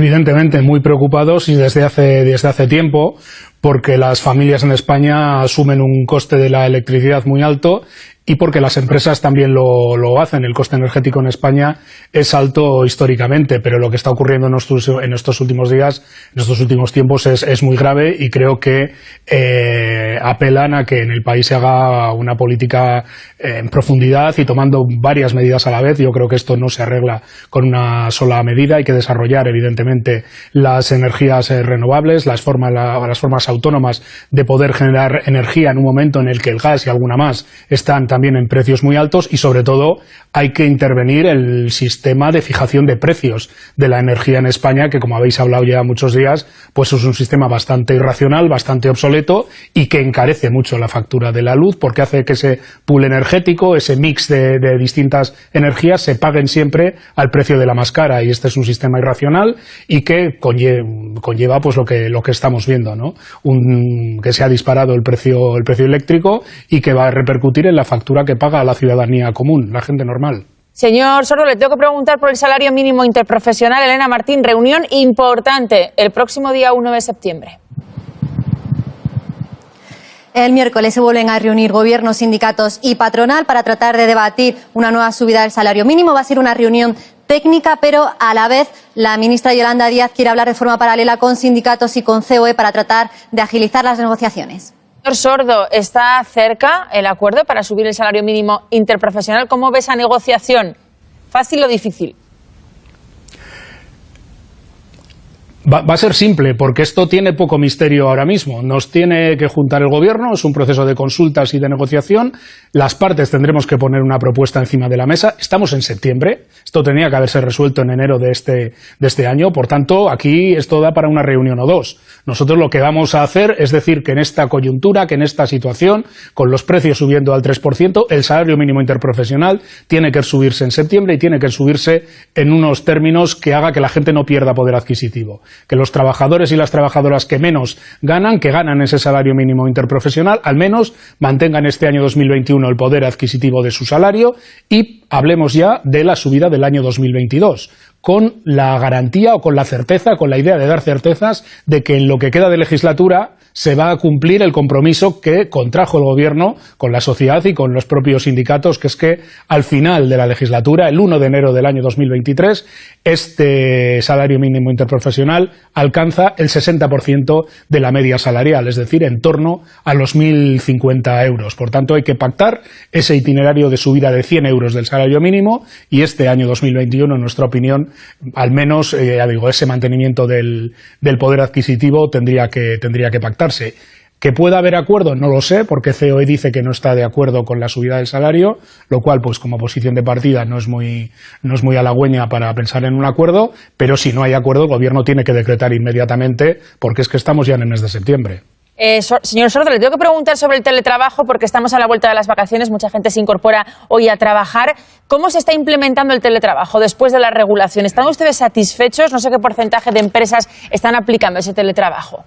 Evidentemente muy preocupados y desde hace tiempo, porque las familias en España asumen un coste de la electricidad muy alto y porque las empresas también lo hacen. El coste energético en España es alto históricamente, pero lo que está ocurriendo en estos últimos días, en estos últimos tiempos, es muy grave y creo que apelan a que en el país se haga una política en profundidad y tomando varias medidas a la vez. Yo creo que esto no se arregla con una sola medida. Hay que desarrollar, evidentemente, las energías renovables, las formas autónomas de poder generar energía en un momento en el que el gas y alguna más están también en precios muy altos, y sobre todo hay que intervenir el sistema de fijación de precios de la energía en España, que como habéis hablado ya muchos días, pues es un sistema bastante irracional, bastante obsoleto y que encarece mucho la factura de la luz, porque hace que ese pool energético, ese mix de distintas energías se paguen siempre al precio de la más cara, y este es un sistema irracional y que conlleva pues lo que estamos viendo, ¿no? Que se ha disparado el precio eléctrico y que va a repercutir en la factura que paga la ciudadanía común, la gente normal. Señor Sordo, le tengo que preguntar por el salario mínimo interprofesional. Elena Martín, reunión importante el próximo día 1 de septiembre. El miércoles se vuelven a reunir gobiernos, sindicatos y patronal para tratar de debatir una nueva subida del salario mínimo. Va a ser una reunión técnica, pero a la vez la ministra Yolanda Díaz quiere hablar de forma paralela con sindicatos y con COE para tratar de agilizar las negociaciones. Señor Sordo, ¿está cerca el acuerdo para subir el salario mínimo interprofesional? ¿Cómo ve esa negociación? ¿Fácil o difícil? Va a ser simple, porque esto tiene poco misterio ahora mismo. Nos tiene que juntar el Gobierno, es un proceso de consultas y de negociación. Las partes tendremos que poner una propuesta encima de la mesa. Estamos en septiembre, esto tenía que haberse resuelto en enero de este año, por tanto, aquí esto da para una reunión o dos. Nosotros lo que vamos a hacer es decir que en esta coyuntura, que en esta situación, con los precios subiendo al 3%, el salario mínimo interprofesional tiene que subirse en septiembre y tiene que subirse en unos términos que haga que la gente no pierda poder adquisitivo. Que los trabajadores y las trabajadoras que menos ganan, que ganan ese salario mínimo interprofesional, al menos mantengan este año 2021 el poder adquisitivo de su salario, y hablemos ya de la subida del año 2022, con la garantía o con la certeza, con la idea de dar certezas de que en lo que queda de legislatura se va a cumplir el compromiso que contrajo el Gobierno con la sociedad y con los propios sindicatos, que es que al final de la legislatura, el 1 de enero del año 2023, este salario mínimo interprofesional alcanza el 60% de la media salarial, es decir, en torno a los 1.050 euros. Por tanto, hay que pactar ese itinerario de subida de 100 euros del salario mínimo, y este año 2021, en nuestra opinión, al menos, ya digo, ese mantenimiento del poder adquisitivo tendría que pactarse. ¿Que pueda haber acuerdo? No lo sé, porque COE dice que no está de acuerdo con la subida del salario, lo cual, pues como posición de partida, no es muy halagüeña para pensar en un acuerdo, pero si no hay acuerdo, el Gobierno tiene que decretar inmediatamente, porque es que estamos ya en el mes de septiembre. Señor Sordo, le tengo que preguntar sobre el teletrabajo, porque estamos a la vuelta de las vacaciones, mucha gente se incorpora hoy a trabajar. ¿Cómo se está implementando el teletrabajo después de la regulación? ¿Están ustedes satisfechos? No sé qué porcentaje de empresas están aplicando ese teletrabajo.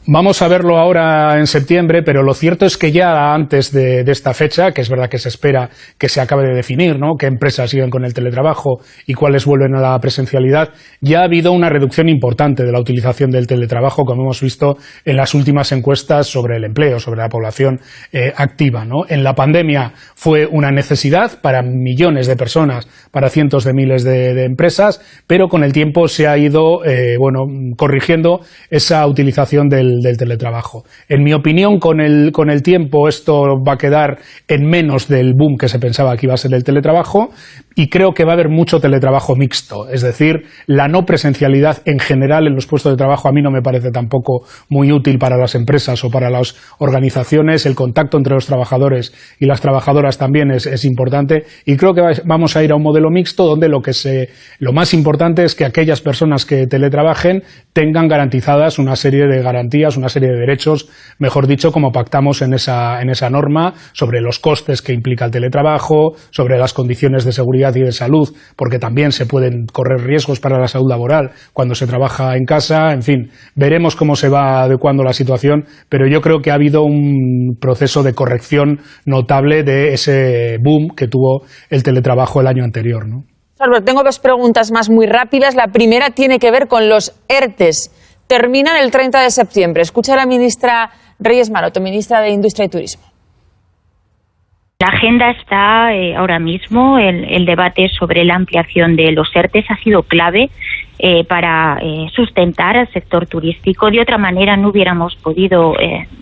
Vamos a verlo ahora en septiembre, pero lo cierto es que ya antes de esta fecha, que es verdad que se espera que se acabe de definir, ¿no?, qué empresas siguen con el teletrabajo y cuáles vuelven a la presencialidad, ya ha habido una reducción importante de la utilización del teletrabajo, como hemos visto en las últimas encuestas sobre el empleo, sobre la población activa, ¿no? En la pandemia fue una necesidad para millones de personas, para cientos de miles de empresas, pero con el tiempo se ha ido corrigiendo esa utilización del teletrabajo. En mi opinión, con el tiempo esto va a quedar en menos del boom que se pensaba que iba a ser el teletrabajo, y creo que va a haber mucho teletrabajo mixto, es decir, la no presencialidad en general en los puestos de trabajo a mí no me parece tampoco muy útil para las empresas o para las organizaciones. El contacto entre los trabajadores y las trabajadoras también es importante, y creo que vamos a ir a un modelo mixto donde lo más importante es que aquellas personas que teletrabajen tengan garantizadas una serie de garantías, una serie de derechos, mejor dicho, como pactamos en esa norma, sobre los costes que implica el teletrabajo, sobre las condiciones de seguridad y de salud, porque también se pueden correr riesgos para la salud laboral cuando se trabaja en casa. En fin, veremos cómo se va adecuando la situación, pero yo creo que ha habido un proceso de corrección notable de ese boom que tuvo el teletrabajo el año anterior, ¿no? Sordo, tengo dos preguntas más muy rápidas. La primera tiene que ver con los ERTEs. Terminan el 30 de septiembre. Escucha a la ministra Reyes Maroto, ministra de Industria y Turismo. La agenda está ahora mismo, el debate sobre la ampliación de los ERTEs ha sido clave para sustentar al sector turístico. De otra manera no hubiéramos podido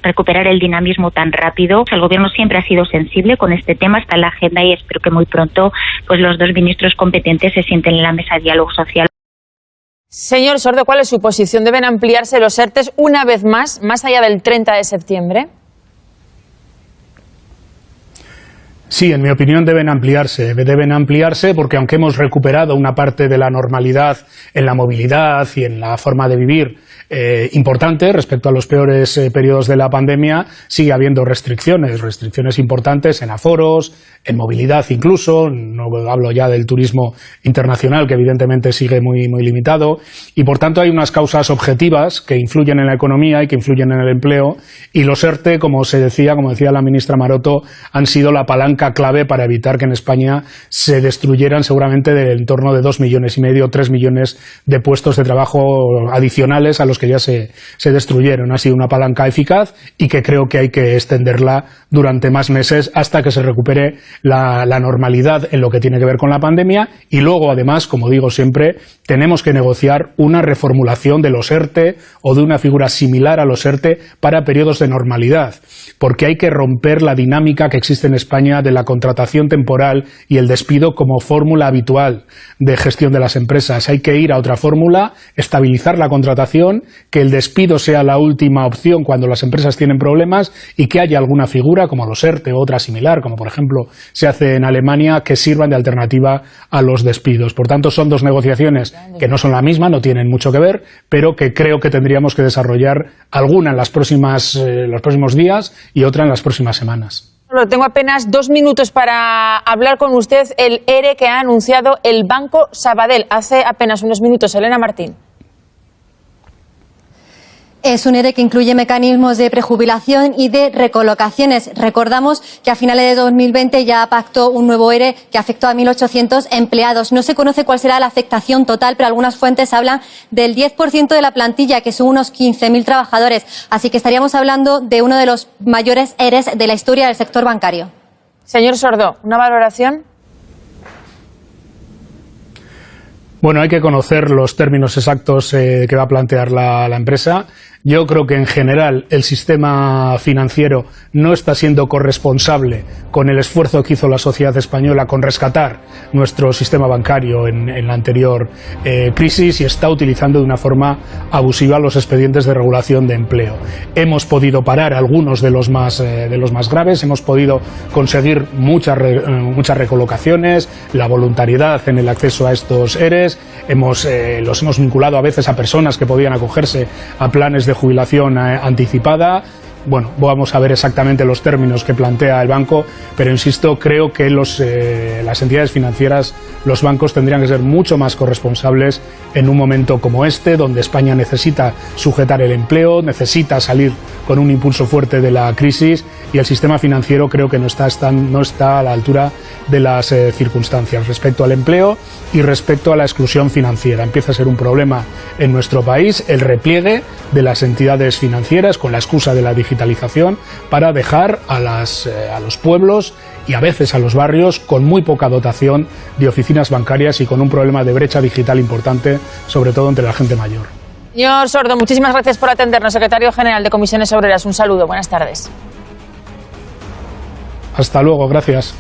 recuperar el dinamismo tan rápido. El Gobierno siempre ha sido sensible con este tema, está en la agenda y espero que muy pronto pues los dos ministros competentes se sienten en la mesa de diálogo social. Señor Sordo, ¿cuál es su posición? ¿Deben ampliarse los ERTEs una vez más allá del 30 de septiembre? Sí, en mi opinión deben ampliarse porque aunque hemos recuperado una parte de la normalidad en la movilidad y en la forma de vivir importante respecto a los peores periodos de la pandemia, sigue habiendo restricciones importantes en aforos, en movilidad incluso, no hablo ya del turismo internacional que evidentemente sigue muy limitado y por tanto hay unas causas objetivas que influyen en la economía y que influyen en el empleo y los ERTE, como decía la ministra Maroto, han sido la palanca clave para evitar que en España se destruyeran seguramente en torno de 2,5 millones, 3 millones de puestos de trabajo adicionales a los que ya se destruyeron. Ha sido una palanca eficaz y que creo que hay que extenderla durante más meses hasta que se recupere la normalidad en lo que tiene que ver con la pandemia y luego además, como digo siempre, tenemos que negociar una reformulación de los ERTE o de una figura similar a los ERTE para periodos de normalidad, porque hay que romper la dinámica que existe en España de la contratación temporal y el despido como fórmula habitual de gestión de las empresas. Hay que ir a otra fórmula, estabilizar la contratación, que el despido sea la última opción cuando las empresas tienen problemas y que haya alguna figura como los ERTE o otra similar, como por ejemplo se hace en Alemania, que sirvan de alternativa a los despidos. Por tanto, son dos negociaciones que no son la misma, no tienen mucho que ver, pero que creo que tendríamos que desarrollar alguna en los próximos días y otra en las próximas semanas. Tengo apenas 2 minutos para hablar con usted el ERE que ha anunciado el Banco Sabadell hace apenas unos minutos. Elena Martín. Es un ERE que incluye mecanismos de prejubilación y de recolocaciones. Recordamos que a finales de 2020 ya pactó un nuevo ERE que afectó a 1.800 empleados. No se conoce cuál será la afectación total, pero algunas fuentes hablan del 10% de la plantilla, que son unos 15.000 trabajadores. Así que estaríamos hablando de uno de los mayores EREs de la historia del sector bancario. Señor Sordo, ¿una valoración? Bueno, hay que conocer los términos exactos que va a plantear la empresa. Yo creo que en general el sistema financiero no está siendo corresponsable con el esfuerzo que hizo la sociedad española con rescatar nuestro sistema bancario en la anterior crisis y está utilizando de una forma abusiva los expedientes de regulación de empleo. Hemos podido parar algunos de los más graves, hemos podido conseguir muchas recolocaciones, la voluntariedad en el acceso a estos EREs, los hemos vinculado a veces a personas que podían acogerse a planes de jubilación anticipada. Bueno, vamos a ver exactamente los términos que plantea el banco, pero insisto, creo que las entidades financieras, los bancos tendrían que ser mucho más corresponsables en un momento como este, donde España necesita sujetar el empleo, necesita salir con un impulso fuerte de la crisis y el sistema financiero creo que no está a la altura de las circunstancias respecto al empleo y respecto a la exclusión financiera. Empieza a ser un problema en nuestro país el repliegue de las entidades financieras con la excusa de la digitalización para dejar a los pueblos y a veces a los barrios con muy poca dotación de oficinas bancarias y con un problema de brecha digital importante, sobre todo entre la gente mayor. Señor Sordo, muchísimas gracias por atendernos. Secretario General de Comisiones Obreras, un saludo. Buenas tardes. Hasta luego, gracias.